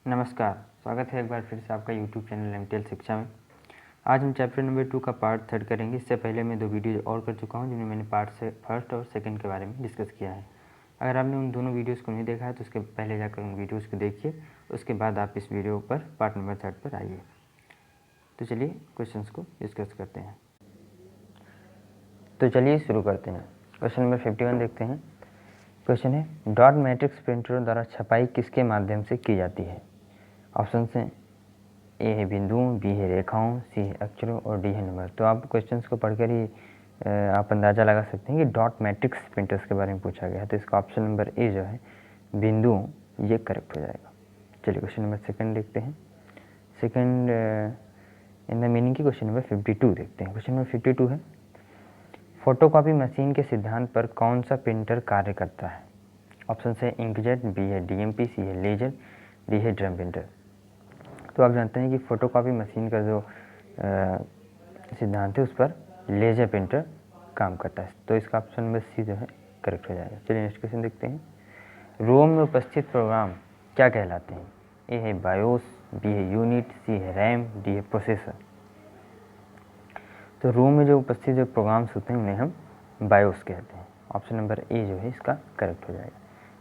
नमस्कार, स्वागत है एक बार फिर से आपका यूट्यूब चैनल एमटीएल शिक्षा में। आज हम चैप्टर नंबर 2 का पार्ट 3 करेंगे। इससे पहले मैं 2 वीडियो और कर चुका हूं जिनमें मैंने पार्ट से फर्स्ट और सेकंड के बारे में डिस्कस किया है। अगर आपने उन दोनों वीडियोस को नहीं देखा है तो उसके पहले जाकर उन वीडियोस को देखिए, उसके बाद आप इस वीडियो पर पार्ट नंबर 3 पर आइए। तो चलिए क्वेश्चन को डिस्कस करते हैं। तो चलिए शुरू करते हैं। क्वेश्चन नंबर 51 देखते हैं। क्वेश्चन है, डॉट मैट्रिक्स प्रिंटरों द्वारा छपाई किसके माध्यम से की जाती है? ऑप्शन हैं ए है बिंदुओं, बी है रेखाओं, सी है अक्षरों और डी है नंबर। तो आप क्वेश्चंस को पढ़कर ही आप अंदाज़ा लगा सकते हैं कि डॉट मैट्रिक्स प्रिंटर्स के बारे में पूछा गया है। तो इसका ऑप्शन नंबर ए जो है बिंदुओं, ये करेक्ट हो जाएगा। चलिए क्वेश्चन नंबर सेकंड देखते हैं। सेकंड इन द मीनिंग की क्वेश्चन नंबर 52 देखते हैं। क्वेश्चन नंबर 52 है, फोटोकॉपी मशीन के सिद्धांत पर कौन सा प्रिंटर कार्य करता है? ऑप्शन है इंकजेट, बी है डीएमपी, सी है लेजर, डी है ड्रम प्रिंटर। तो आप जानते हैं कि फ़ोटोकॉपी मशीन का जो सिद्धांत है उस पर लेजर प्रिंटर काम करता है। तो इसका ऑप्शन नंबर सी जो है करेक्ट हो जाएगा। चलिए नेक्स्ट क्वेश्चन देखते हैं। रोम में उपस्थित प्रोग्राम क्या कहलाते हैं? ए है बायोस, बी है यूनिट, सी है रैम, डी है प्रोसेसर। तो रोम में जो उपस्थित जो प्रोग्राम्स होते हैं उन्हें हम बायोस कहते हैं। ऑप्शन नंबर ए जो है इसका करेक्ट हो जाएगा।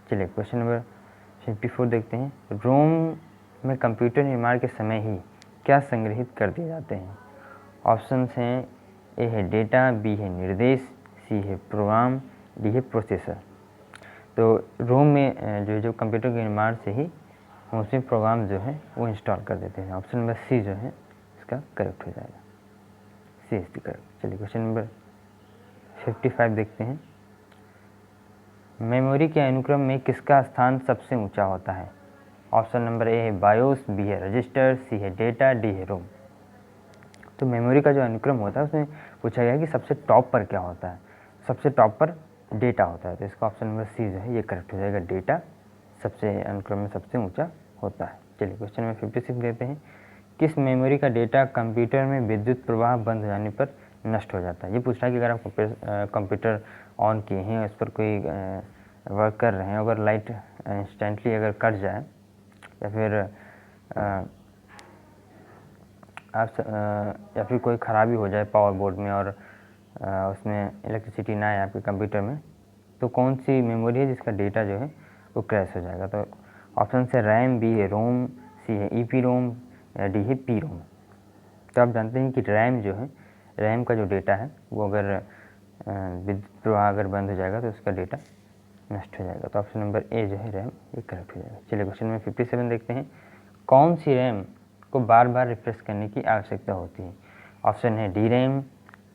चलिए क्वेश्चन नंबर 54 देखते हैं। रोम में कंप्यूटर निर्माण के समय ही क्या संग्रहित कर दिए जाते हैं? ऑप्शंस हैं ए है डेटा, बी है निर्देश, सी है प्रोग्राम, डी है प्रोसेसर। तो रोम में जो कंप्यूटर के निर्माण से ही हम उसमें प्रोग्राम जो है वो इंस्टॉल कर देते हैं। ऑप्शन नंबर सी जो है इसका करेक्ट हो जाएगा। सी इज द करेक्ट। चलिए क्वेश्चन नंबर 55 देखते हैं। मेमोरी के अनुक्रम में किसका स्थान सबसे ऊंचा होता है? ऑप्शन नंबर ए है बायोस, बी है रजिस्टर, सी है डेटा, डी है रोम। तो मेमोरी का जो अनुक्रम होता है उसमें पूछा गया कि सबसे टॉप पर क्या होता है? सबसे टॉप पर डेटा होता है। तो इसका ऑप्शन नंबर सी जो है ये करेक्ट हो जाएगा। डेटा सबसे अनुक्रम में सबसे ऊंचा होता है। चलिए क्वेश्चन नंबर 56 देते हैं। किस मेमोरी का डेटा कंप्यूटर में विद्युत प्रवाह बंद हो जाने पर नष्ट हो जाता है? ये पूछ रहा है कि अगर आप कंप्यूटर ऑन किए हैं, उस पर कोई वर्क कर रहे हैं, अगर लाइट इंस्टेंटली अगर कट जाए या फिर या फिर कोई ख़राबी हो जाए पावर बोर्ड में और उसमें इलेक्ट्रिसिटी ना आए आपके कंप्यूटर में, तो कौन सी मेमोरी है जिसका डेटा जो है वो क्रैश हो जाएगा? तो ऑप्शन है रैम, बी है रोम, सी है ईपी रोम या डी है पी रोम। तो आप जानते हैं कि रैम जो है, रैम का जो डेटा है वो अगर विद्युत प्रवाह अगर बंद हो जाएगा तो उसका डेटा नष्ट हो जाएगा। तो ऑप्शन नंबर ए जो है रैम ये करेक्ट हो जाएगा। चलिए क्वेश्चन नंबर 57 देखते हैं। कौन सी रैम को बार बार रिफ्रेश करने की आवश्यकता होती है? ऑप्शन है डी रैम,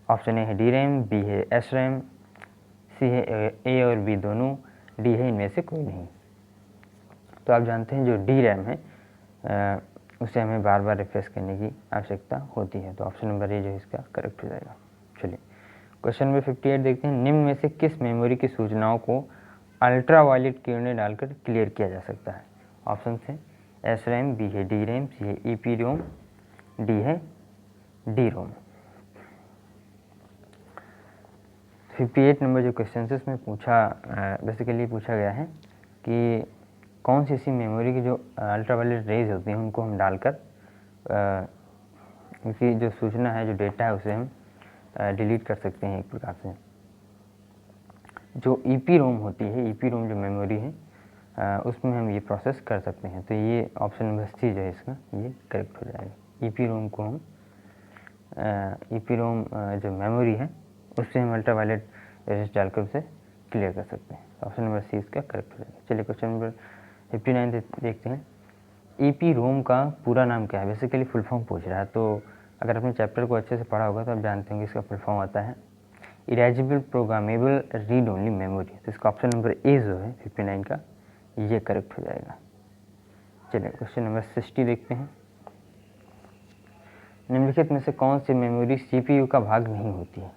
ऑप्शन ए है डी रैम, बी है एस रैम, सी है ए और बी दोनों, डी है इनमें से कोई नहीं। तो आप जानते हैं जो डी रैम है उसे हमें बार बार रिफ्रेश करने की आवश्यकता होती है। तो ऑप्शन नंबर ए जो है इसका करेक्ट हो जाएगा। चलिए क्वेश्चन नंबर 58 देखते हैं। निम्न में से किस मेमोरी की सूचनाओं को अल्ट्रा वायलेट किरणें डालकर क्लियर किया जा सकता है? ऑप्शन है एस रैम, बी है डी रैम, सी है ई पी रोम, डी है डी रोम। 58 नंबर जो क्वेश्चन है उसमें बेसिकली पूछा गया है कि कौन सी ऐसी मेमोरी की जो अल्ट्रा वायलेट रेज होती हैं उनको हम डालकर उनकी जो सूचना है, जो डेटा है, उसे हम डिलीट कर सकते हैं एक प्रकार से। जो ईपी रोम होती है, ईपी रोम जो मेमोरी है उसमें हम ये प्रोसेस कर सकते हैं। तो ये ऑप्शन नंबर सी जो है इसका ये करेक्ट हो जाएगा। ईपी रोम को हम ईपी रोम जो मेमोरी है उससे हम अल्ट्रा वायलेट रेज डालकर उसे क्लियर कर सकते हैं। ऑप्शन नंबर सी इसका करेक्ट हो जाएगा। चलिए क्वेश्चन नंबर 59 देखते हैं। ईपी रोम का पूरा नाम क्या है? बेसिकली फुल फॉर्म पूछ रहा है। तो अगर आपने चैप्टर को अच्छे से पढ़ा होगा तो आप जानते होंगे इसका फुल फॉर्म आता है erasable programmable read only memory. तो इसका ऑप्शन नंबर ए जो है 59 का ये करेक्ट हो जाएगा। चलिए क्वेश्चन नंबर 60 देखते हैं। निम्नलिखित में से कौन सी मेमोरी सीपीयू का भाग नहीं होती है?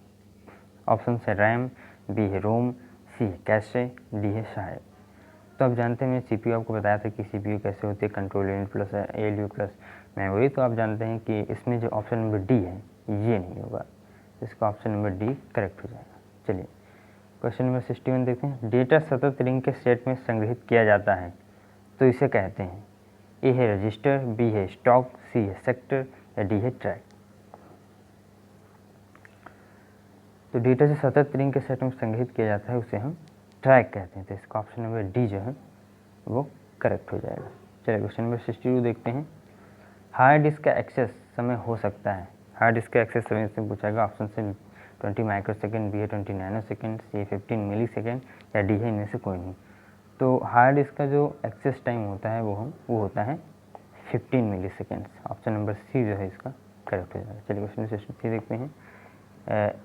ऑप्शन है रैम, बी है रोम, सी है कैशे, डी है सहायक। तो आप जानते हैं, मैं सीपीयू आपको बताया था कि सीपीयू कैसे होती है, control unit plus ALU plus memory. तो आप जानते हैं कि इसमें जो ऑप्शन नंबर डी है ये नहीं होगा, इसका ऑप्शन नंबर डी करेक्ट हो जाएगा। चलिए क्वेश्चन नंबर 61 देखते हैं। डेटा सतत रिंग के सेट में संग्रहित किया जाता है तो इसे कहते हैं? ए है रजिस्टर, बी है स्टॉक, सी है सेक्टर या डी है ट्रैक। तो डेटा जो सतत रिंग के सेट में संग्रहित किया जाता है उसे हम ट्रैक कहते हैं। तो इसका ऑप्शन नंबर डी जो है वो करेक्ट हो जाएगा। चलिए क्वेश्चन नंबर 62 देखते हैं। हार्ड डिस्क का एक्सेस समय हो सकता है। हार्ड डिस्क का एक्सेस समय से पूछाएगा। ऑप्शन से 20 माइक्रोसेकेंड, बी है 20 नैनोसेकेंड, सी है 15 मिलीसेकेंड या डी है इनमें से कोई नहीं। तो हार्ड डिस्क का जो एक्सेस टाइम होता है वो होता है 15 मिलीसेकेंड। ऑप्शन नंबर सी जो है इसका करेक्ट हो जाएगा। चलिए क्वेश्चन 63 देखते हैं।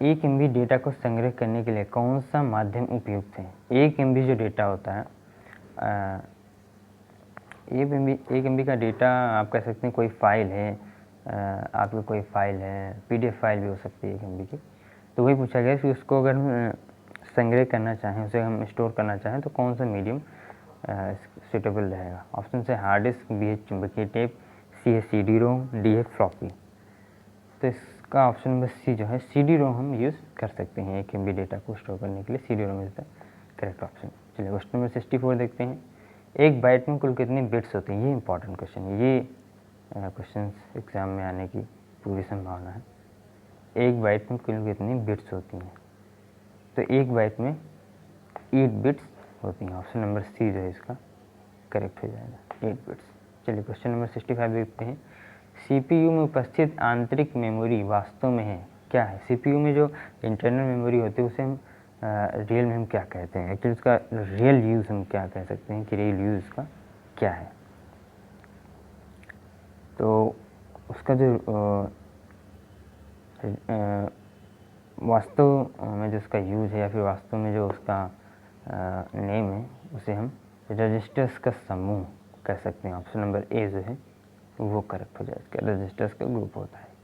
1 MB डेटा को संग्रह करने के लिए कौन सा माध्यम उपयुक्त है। 1 MB जो डेटा होता है, 1 MB का डेटा आप कह सकते हैं कोई फाइल है, आपकी कोई फाइल है, PDF फाइल भी हो सकती है 1 MB की। तो वही पूछा गया कि उसको अगर हम संग्रह करना चाहें, उसे हम स्टोर करना चाहें तो कौन सा मीडियम सूटेबल रहेगा। ऑप्शन है हार्ड डिस्क, बी है चुंबकीय टेप, सी है CD-ROM, डी है फ्लॉपी। तो इसका ऑप्शन नंबर सी जो है CD-ROM हम यूज़ कर सकते हैं 1 MB डेटा को स्टोर करने के लिए। CD-ROM is the correct option. चलिए क्वेश्चन नंबर 64 देखते हैं। एक बाइट में कुल कितने बिट्स होते हैं। ये इंपॉर्टेंट क्वेश्चन है, ये क्वेश्चन एग्जाम में आने की पूरी संभावना है। एक बाइट में कुल कितनी बिट्स होती हैं। तो एक बाइट में 8 बिट्स होती हैं। ऑप्शन नंबर सी जो है इसका करेक्ट हो जाएगा, 8 बिट्स। चलिए क्वेश्चन नंबर 65 देखते हैं। CPU में उपस्थित आंतरिक मेमोरी वास्तव में है क्या है। CPU में जो इंटरनल मेमोरी होती है उसे हम रियल में हम क्या कहते हैं। एक्चुअली उसका रियल यूज़ हम क्या कह सकते हैं कि रियल यूज़ उसका क्या है। तो उसका जो वास्तव में जो उसका यूज़ है या फिर वास्तव में जो उसका नेम है उसे हम रजिस्टर्स का समूह कह सकते हैं। ऑप्शन नंबर ए जो है वो करेक्ट हो जाएगा। रजिस्टर्स का ग्रुप होता है।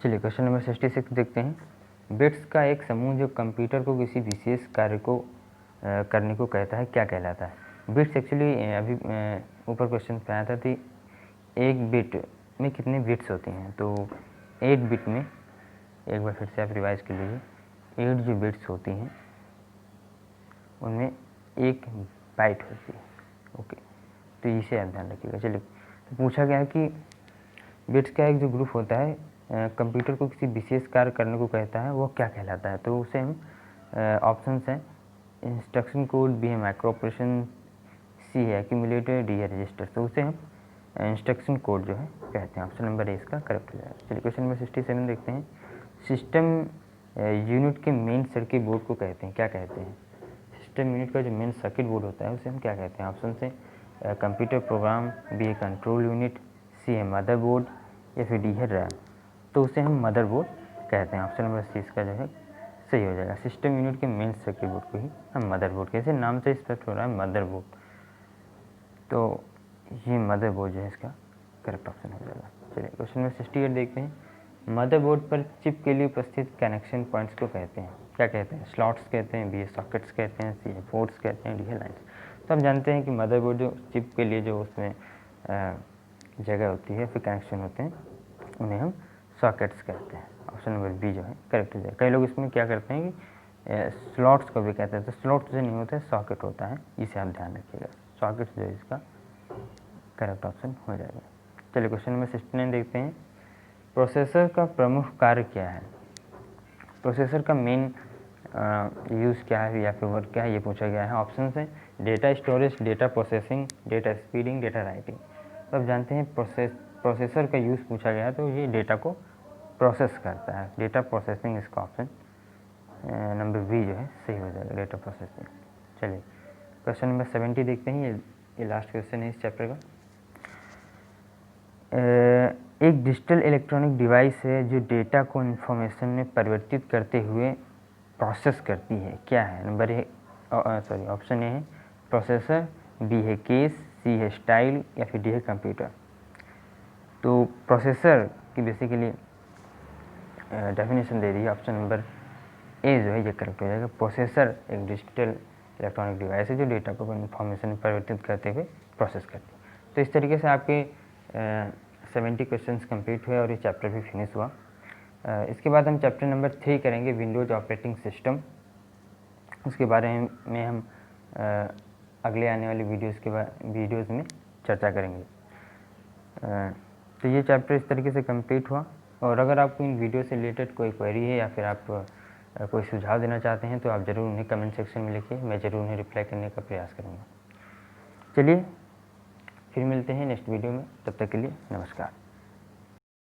चलिए क्वेश्चन नंबर 66 देखते हैं। बिट्स का एक समूह जो कंप्यूटर को किसी विशेष कार्य को करने को कहता है क्या कहलाता है। बिट्स एक्चुअली अभी ऊपर क्वेश्चन पे आया था कि एक बिट में कितने बिट्स होती हैं। तो 8 बिट में, एक बार फिर से आप रिवाइज कर लीजिए, 8 जो बिट्स होती हैं उनमें एक बाइट होती है। ओके, तो इसे आप ध्यान रखिएगा। चलिए, तो पूछा गया है कि बिट्स का एक जो ग्रुप होता है कंप्यूटर को किसी विशेष कार्य करने को कहता है वो क्या कहलाता है। तो उसे हम ऑप्शंस हैं इंस्ट्रक्शन कोड, बी है माइक्रो ऑपरेशन, सी है एक्यूमुलेटर, डी है रजिस्टर। तो उसे हम इंस्ट्रक्शन कोड जो है कहते हैं। ऑप्शन नंबर ए इसका करेक्ट हो जाएगा। चलिए क्वेश्चन नंबर 67 देखते हैं। सिस्टम यूनिट के मेन सर्किट बोर्ड को कहते हैं क्या कहते हैं। सिस्टम यूनिट का जो मेन सर्किट बोर्ड होता है उसे हम क्या कहते हैं। ऑप्शन से कंप्यूटर प्रोग्राम, बी है कंट्रोल यूनिट, सी है मदरबोर्ड या फिर डी है रैम। तो उसे हम मदरबोर्ड कहते हैं। ऑप्शन नंबर सी इसका जो है सही हो जाएगा। सिस्टम यूनिट के मेन सर्किट बोर्ड को ही हम मदरबोर्ड कैसे नाम से स्पष्ट हो रहा है मदरबोर्ड। तो ये मदरबोर्ड जो है इसका करेक्ट ऑप्शन हो जाएगा। चलिए क्वेश्चन नंबर 68 देखते हैं। मदरबोर्ड पर चिप के लिए उपस्थित कनेक्शन पॉइंट्स को कहते हैं क्या कहते हैं। स्लॉट्स कहते हैं, बी है सॉकेट्स कहते हैं, सी है पोर्ट्स कहते हैं, डी है लाइन्स। तो हम जानते हैं कि मदरबोर्ड जो चिप के लिए जो उसमें जगह होती है फिर कनेक्शन होते हैं उन्हें हम सॉकेट्स कहते हैं। ऑप्शन नंबर बी जो है करेक्ट हो जाएगा। कई लोग इसमें क्या करते हैं कि स्लॉट्स को भी कहते हैं। तो स्लॉट जो नहीं होता है सॉकेट होता है, इसे आप ध्यान रखिएगा। सॉकेट्स जो है इसका करेक्ट ऑप्शन हो जाएगा। चलिए क्वेश्चन नंबर 69 देखते हैं। प्रोसेसर का प्रमुख कार्य क्या है। प्रोसेसर का मेन यूज़ क्या है या फिर वर्क क्या है ये पूछा गया है। ऑप्शन है data storage, data processing, data speeding, data writing. तो आप जानते हैं प्रोसेसर का यूज़ पूछा गया है तो ये डेटा को प्रोसेस करता है, डेटा प्रोसेसिंग। इसका ऑप्शन नंबर बी जो है सही हो जाएगा, डेटा प्रोसेसिंग। चलिए क्वेश्चन नंबर 70 देखते हैं। ये लास्ट क्वेश्चन है इस चैप्टर का। एक डिजिटल इलेक्ट्रॉनिक डिवाइस है जो डेटा को इन्फॉर्मेशन में परिवर्तित करते हुए प्रोसेस करती है क्या है। नंबर ए ऑप्शन ए है प्रोसेसर, बी है केस, सी है स्टाइल या फिर डी है कंप्यूटर। तो प्रोसेसर की बेसिकली डेफिनेशन दे दी है। ऑप्शन नंबर ए जो है ये करेक्ट हो जाएगा। प्रोसेसर एक डिजिटल इलेक्ट्रॉनिक डिवाइस है जो डेटा को इन्फॉर्मेशन में परिवर्तित करते हुए प्रोसेस करती है। तो इस तरीके से आपके 70 क्वेश्चंस कंप्लीट हुए और ये चैप्टर भी फिनिश हुआ। इसके बाद हम चैप्टर नंबर 3 करेंगे, विंडोज ऑपरेटिंग सिस्टम। उसके बारे में हम अगले आने वाली वीडियोज़ में चर्चा करेंगे। तो ये चैप्टर इस तरीके से कंप्लीट हुआ। और अगर आपको इन वीडियो से रिलेटेड कोई क्वेरी है या फिर आप कोई सुझाव देना चाहते हैं तो आप ज़रूर उन्हें कमेंट सेक्शन में लिखिए, मैं ज़रूर उन्हें रिप्लाई करने का प्रयास करूँगा। चलिए फिर मिलते हैं नेक्स्ट वीडियो में, तब तक के लिए नमस्कार।